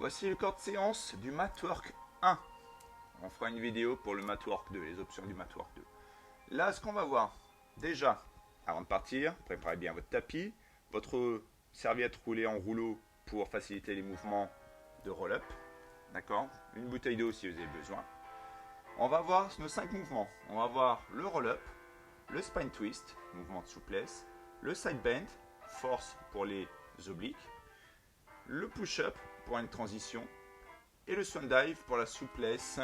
Voici le corps de séance du Matwork 1. On fera une vidéo pour le Matwork 2, les options du Matwork 2. Là, ce qu'on va voir, déjà, avant de partir, préparez bien votre tapis, votre serviette roulée en rouleau pour faciliter les mouvements de roll-up. D'accord? Une bouteille d'eau si vous avez besoin. On va voir nos 5 mouvements. On va voir le roll-up, le spine twist, mouvement de souplesse, le side bend, force pour les obliques, le push-up pour une transition et le swan dive pour la souplesse,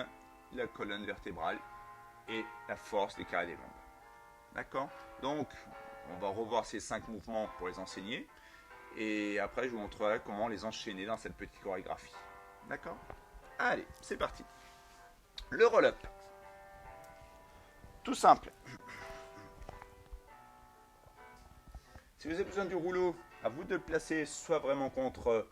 la colonne vertébrale et la force des carrés des lombes. D'accord? Donc, on va revoir ces 5 mouvements pour les enseigner et après je vous montrerai comment les enchaîner dans cette petite chorégraphie. D'accord? Allez, c'est parti. Le roll-up. Tout simple. Si vous avez besoin du rouleau, à vous de le placer soit vraiment contre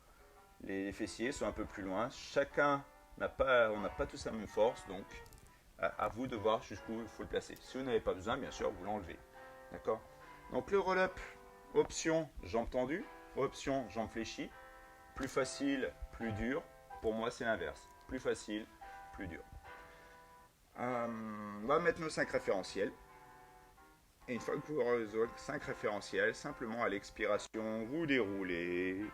les fessiers, soit un peu plus loin. Chacun on n'a pas tous la même force, donc à vous de voir jusqu'où il faut le placer. Si vous n'avez pas besoin, bien sûr, vous l'enlevez. D'accord? Donc le roll-up, option jambes tendues, option jambes fléchies. Plus facile, plus dur. Pour moi, c'est l'inverse. Plus facile, plus dur. On va mettre nos 5 référentiels. Et une fois que vous aurez les 5 référentiels, simplement à l'expiration, vous déroulez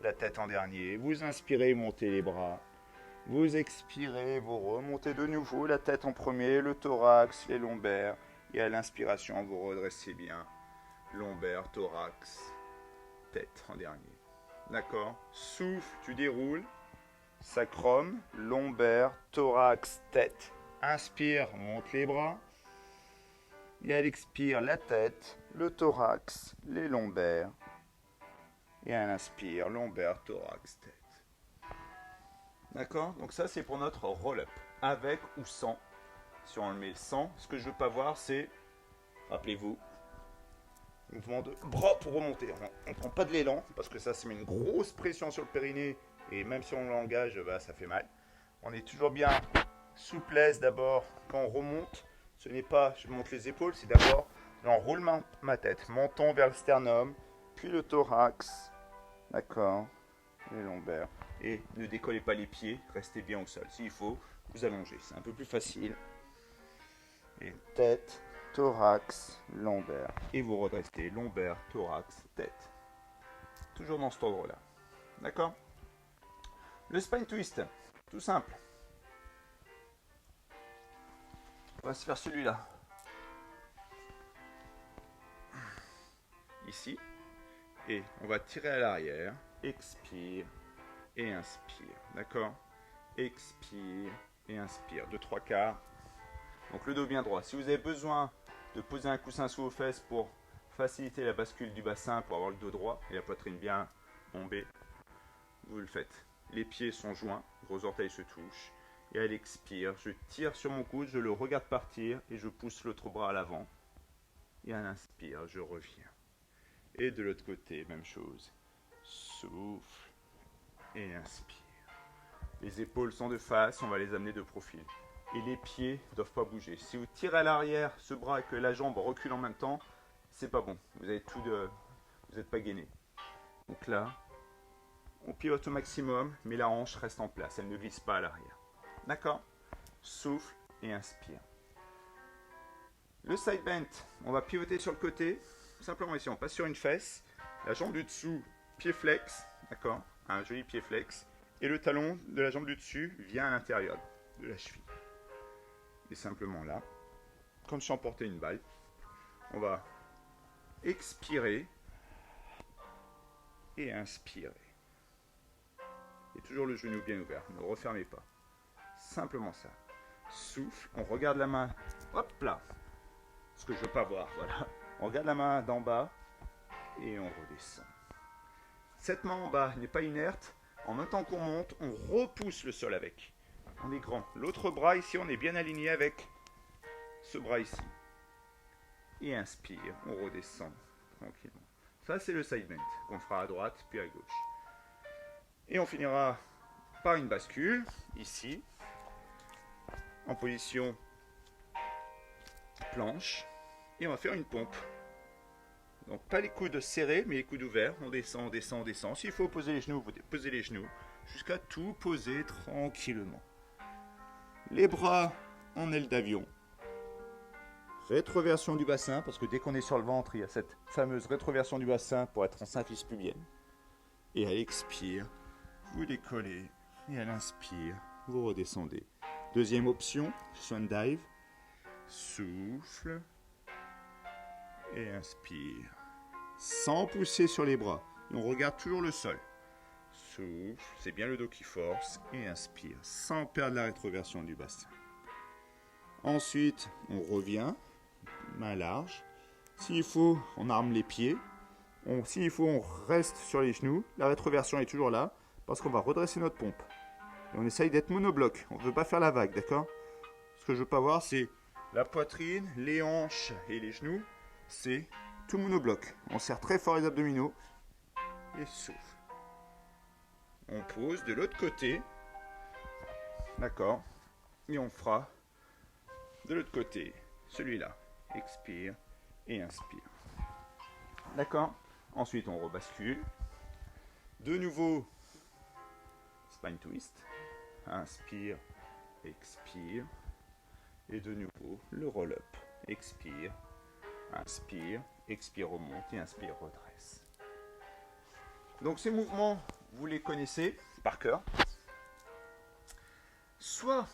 la tête en dernier. Vous inspirez, montez les bras. Vous expirez, vous remontez de nouveau la tête en premier, le thorax, les lombaires. Et à l'inspiration, vous redressez bien. Lombaire, thorax, tête en dernier. D'accord? Souffle, tu déroules. Sacrum, lombaire, thorax, tête. Inspire, monte les bras. Et elle expire la tête, le thorax, les lombaires. Et elle inspire, lombaire, thorax, tête. D'accord? Donc ça, c'est pour notre roll-up. Avec ou sans. Si on le met sans, ce que je ne veux pas voir, c'est, rappelez-vous, mouvement de bras pour remonter. On ne prend pas de l'élan, parce que ça met une grosse pression sur le périnée. Et même si on l'engage, bah, ça fait mal. On est toujours bien souplesse d'abord quand on remonte. Ce n'est pas je monte les épaules, c'est d'abord j'enroule ma tête. Menton vers le sternum, puis le thorax. D'accord? Les lombaires. Et ne décollez pas les pieds, restez bien au sol. S'il faut, vous allongez. C'est un peu plus facile. Et tête, thorax, lombaire. Et vous redressez lombaire, thorax, tête. Toujours dans cet ordre-là. D'accord? Le spine twist, tout simple. On va se faire celui-là. Ici. Et on va tirer à l'arrière. Expire et inspire. D'accord? Expire et inspire. 2-3 quarts. Donc le dos bien droit. Si vous avez besoin de poser un coussin sous vos fesses pour faciliter la bascule du bassin, pour avoir le dos droit et la poitrine bien bombée, vous le faites. Les pieds sont joints, gros orteils se touchent. Et elle expire, je tire sur mon coude, je le regarde partir et je pousse l'autre bras à l'avant. Et elle inspire, je reviens. Et de l'autre côté, même chose. Souffle et inspire. Les épaules sont de face, on va les amener de profil. Et les pieds ne doivent pas bouger. Si vous tirez à l'arrière ce bras et que la jambe recule en même temps, c'est pas bon. Vous n'êtes pas gainé. Donc là, on pivote au maximum, mais la hanche reste en place, elle ne glisse pas à l'arrière. D'accord? Souffle et inspire. Le side bend, on va pivoter sur le côté. Simplement ici, on passe sur une fesse. La jambe du dessous, pied flex. D'accord? Un joli pied flex. Et le talon de la jambe du dessus vient à l'intérieur de la cheville. Et simplement là, comme si on portait une balle, on va expirer et inspirer. Et toujours le genou bien ouvert, ne refermez pas. Simplement ça. Souffle, on regarde la main, hop là, ce que je ne veux pas voir, voilà. On regarde la main d'en bas et on redescend. Cette main en bas n'est pas inerte, en même temps qu'on monte, on repousse le sol avec. On est grand. L'autre bras ici, on est bien aligné avec ce bras ici. Et inspire, on redescend tranquillement. Ça c'est le side bend qu'on fera à droite puis à gauche. Et on finira par une bascule, ici, en position planche. Et on va faire une pompe. Donc pas les coudes serrés, mais les coudes ouverts. On descend, on descend, on descend. S'il faut poser les genoux, vous posez les genoux. Jusqu'à tout poser tranquillement. Les bras en aile d'avion. Rétroversion du bassin, parce que dès qu'on est sur le ventre, il y a cette fameuse rétroversion du bassin pour être en symphyse pubienne. Et à l'expire, vous décollez. Et à l'inspire, vous redescendez. Deuxième option, swan dive. Souffle. Et inspire. Sans pousser sur les bras. Et on regarde toujours le sol. Souffle, c'est bien le dos qui force. Et inspire, sans perdre la rétroversion du bassin. Ensuite, on revient, main large. S'il faut, on arme les pieds. S'il faut, on reste sur les genoux. La rétroversion est toujours là, parce qu'on va redresser notre pompe. Et on essaye d'être monobloc. On ne veut pas faire la vague, d'accord? Ce que je ne veux pas voir, c'est la poitrine, les hanches et les genoux. C'est tout monobloc. On serre très fort les abdominaux. Et souffle. On pose de l'autre côté. D'accord? Et on fera de l'autre côté celui-là. Expire et inspire. D'accord? Ensuite, on rebascule. De nouveau, spine twist. Inspire, expire. Et de nouveau, le roll-up. Expire, inspire, expire, remonte et inspire, redresse. Donc ces mouvements, vous les connaissez par cœur. Soit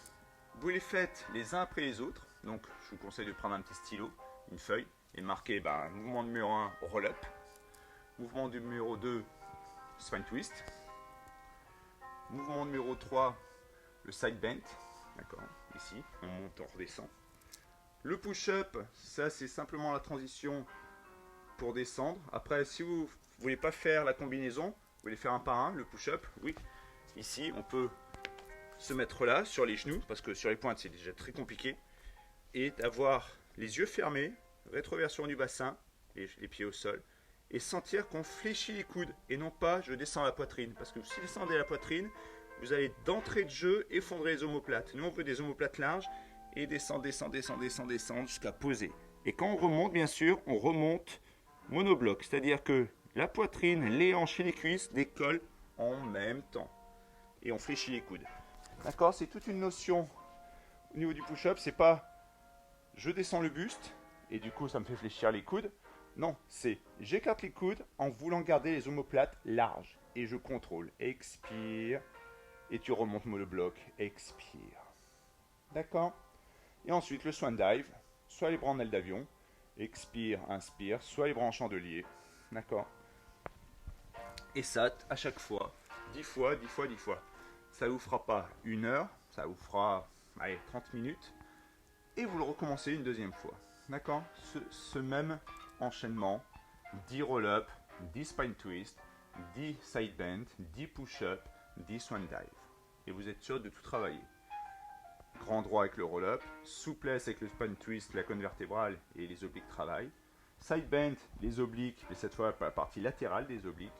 vous les faites les uns après les autres. Donc je vous conseille de prendre un petit stylo, une feuille, et marquer mouvement numéro 1, roll-up. Mouvement numéro 2, spine twist. Mouvement numéro 3, le side bend. D'accord, ici, on monte, on redescend. Le push-up, ça c'est simplement la transition pour descendre. Après, si vous ne voulez pas faire la combinaison, vous voulez faire un par un, le push-up, oui. Ici, on peut se mettre là, sur les genoux, parce que sur les pointes, c'est déjà très compliqué. Et d'avoir les yeux fermés, rétroversion du bassin, les pieds au sol, et sentir qu'on fléchit les coudes, et non pas je descends la poitrine. Parce que si vous descendez la poitrine, vous allez d'entrée de jeu effondrer les omoplates. Nous, on veut des omoplates larges, et descendre jusqu'à poser. Et quand on remonte, bien sûr, on remonte monobloc, c'est-à-dire que la poitrine, les hanches et les cuisses décollent en même temps. Et on fléchit les coudes. D'accord? C'est toute une notion au niveau du push-up. C'est pas je descends le buste et du coup ça me fait fléchir les coudes. Non, c'est j'écarte les coudes en voulant garder les omoplates larges. Et je contrôle. Expire. Et tu remontes monobloc. Expire. D'accord? Et ensuite le swan dive. Soit les bras en aile d'avion. Expire, inspire. Soit les bras en chandelier. D'accord? Et ça, à chaque fois, 10 fois, 10 fois, 10 fois. Ça ne vous fera pas 1 heure, ça vous fera 30 minutes. Et vous le recommencez une deuxième fois. D'accord? Ce même enchaînement, 10 roll-up, 10 spine twist, 10 side bend, 10 push-up, 10 swan dive. Et vous êtes sûr de tout travailler. Grand droit avec le roll-up, souplesse avec le spine twist, la colonne vertébrale et les obliques travaillent. Side bend, les obliques, mais cette fois la partie latérale des obliques.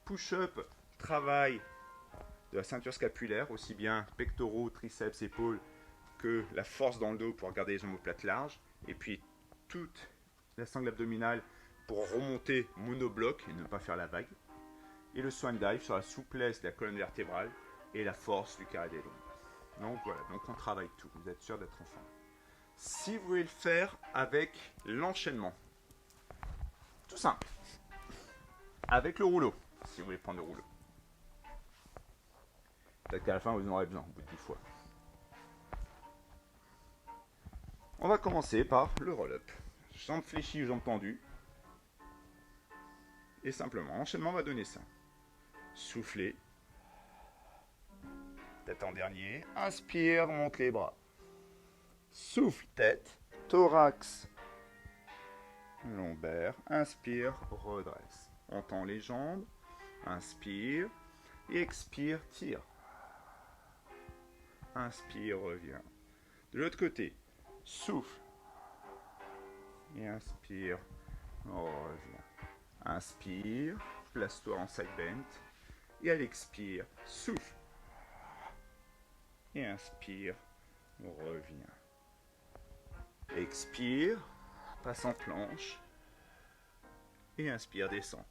Push-up, travail de la ceinture scapulaire, aussi bien pectoraux, triceps, épaules, que la force dans le dos pour garder les omoplates larges. Et puis toute la sangle abdominale pour remonter monobloc et ne pas faire la vague. Et le swan dive sur la souplesse de la colonne vertébrale et la force du carré des lombes. Donc voilà, donc on travaille tout, vous êtes sûr d'être en forme. Si vous voulez le faire avec l'enchaînement, tout simple, avec le rouleau, si vous voulez prendre le rouleau. Peut-être qu'à la fin, vous en aurez besoin, au bout de 10 fois. On va commencer par le roll-up. Jambes fléchies, jambes tendues. Et simplement, l'enchaînement va donner ça. Soufflez. Tête en dernier. Inspire, monte les bras. Souffle, tête. Thorax. Lombaire. Inspire, redresse. On tend les jambes. Inspire. Et expire, tire. Inspire, reviens. De l'autre côté, souffle. Et inspire, reviens. Inspire, place-toi en side bend. Et à l'expire, souffle. Et inspire, reviens. Expire, passe en planche. et inspire, descend.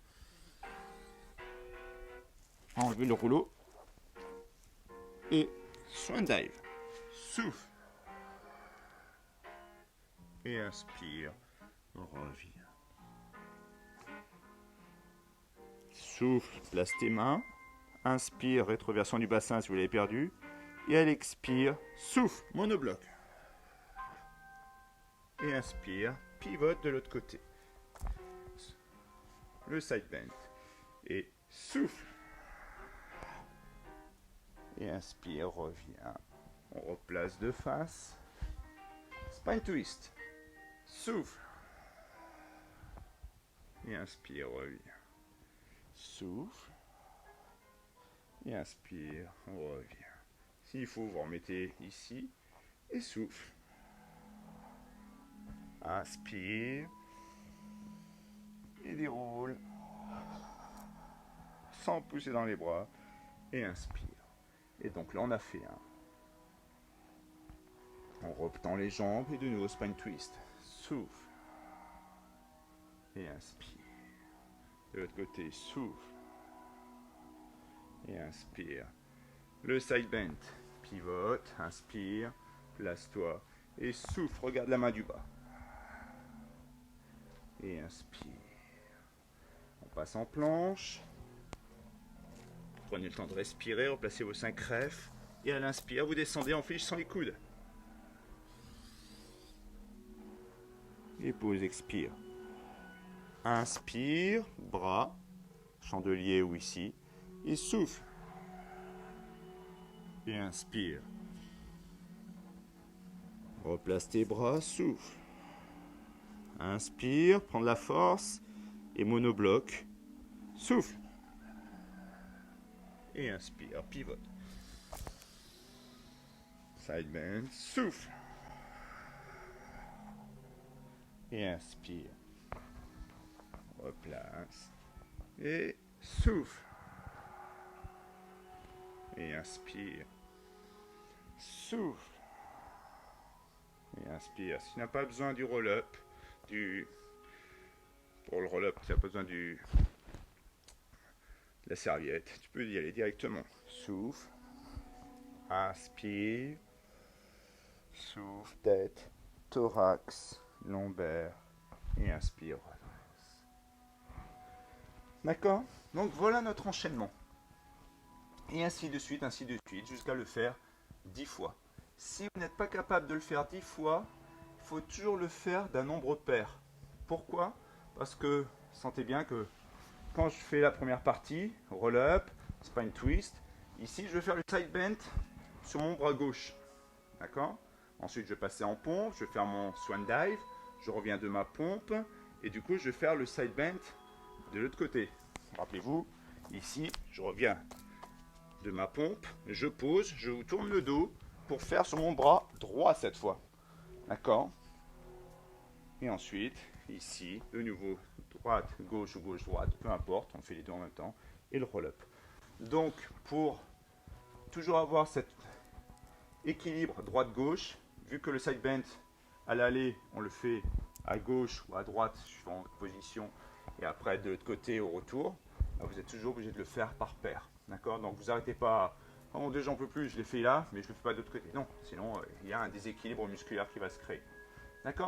Enlevez le rouleau. Et swan dive. Souffle. Et inspire. Reviens. Souffle, place tes mains. Inspire, rétroversion du bassin si vous l'avez perdu. Et elle expire. Souffle, monobloc. Et inspire, pivote de l'autre côté. Le side bend. Et souffle. Et inspire, reviens. On replace de face. Spine twist. Souffle. Et inspire, reviens. Souffle. Et inspire, on revient. S'il faut, vous remettez ici. Et souffle. Inspire. Et déroule. Sans pousser dans les bras. Et inspire. Et donc là, on a fait un. On retend les jambes et de nouveau spine twist. Souffle. Et inspire. De l'autre côté, souffle. Et inspire. Le side bend. Pivote, inspire, place-toi. Et souffle, regarde la main du bas. Et inspire. On passe en planche. Prenez le temps de respirer, replacez vos 5 greffes. Et à l'inspire, vous descendez en fléchissant les coudes. Et pause, expire. Inspire, bras, chandelier ou ici. Et souffle. Et inspire. Replace tes bras, souffle. Inspire, prends de la force. Et monobloc. Souffle. Et inspire, pivote. Side bend, souffle. Et inspire. Replace. Et souffle. Et inspire. Souffle. Et inspire. Si tu n'as pas besoin du roll-up, pour le roll-up, tu n'as pas besoin de la serviette, tu peux y aller directement. Souffle. Inspire. Souffle, tête, thorax, lombaire. Et inspire. D'accord? Donc voilà notre enchaînement. Et ainsi de suite, jusqu'à le faire 10 fois. Si vous n'êtes pas capable de le faire 10 fois, il faut toujours le faire d'un nombre pair. Pourquoi? Parce que sentez bien que quand je fais la première partie, roll-up, spine twist, ici je vais faire le side bend sur mon bras gauche. D'accord? Ensuite je vais passer en pompe, je vais faire mon swan dive, je reviens de ma pompe, et du coup je vais faire le side bend de l'autre côté. Rappelez-vous, ici je reviens de ma pompe, je pose, je vous tourne le dos pour faire sur mon bras droit cette fois. D'accord? Et ensuite, ici, de nouveau, droite, gauche ou gauche, droite, peu importe, on fait les deux en même temps, et le roll-up. Donc, pour toujours avoir cet équilibre droite-gauche, vu que le side bend à l'aller, on le fait à gauche ou à droite, suivant votre position, et après de l'autre côté au retour, vous êtes toujours obligé de le faire par paire. D'accord? Donc vous n'arrêtez pas, oh mon Dieu, j'en peux plus, je l'ai fait là, mais je ne le fais pas de l'autre côté. Non, sinon il y a un déséquilibre musculaire qui va se créer. D'accord?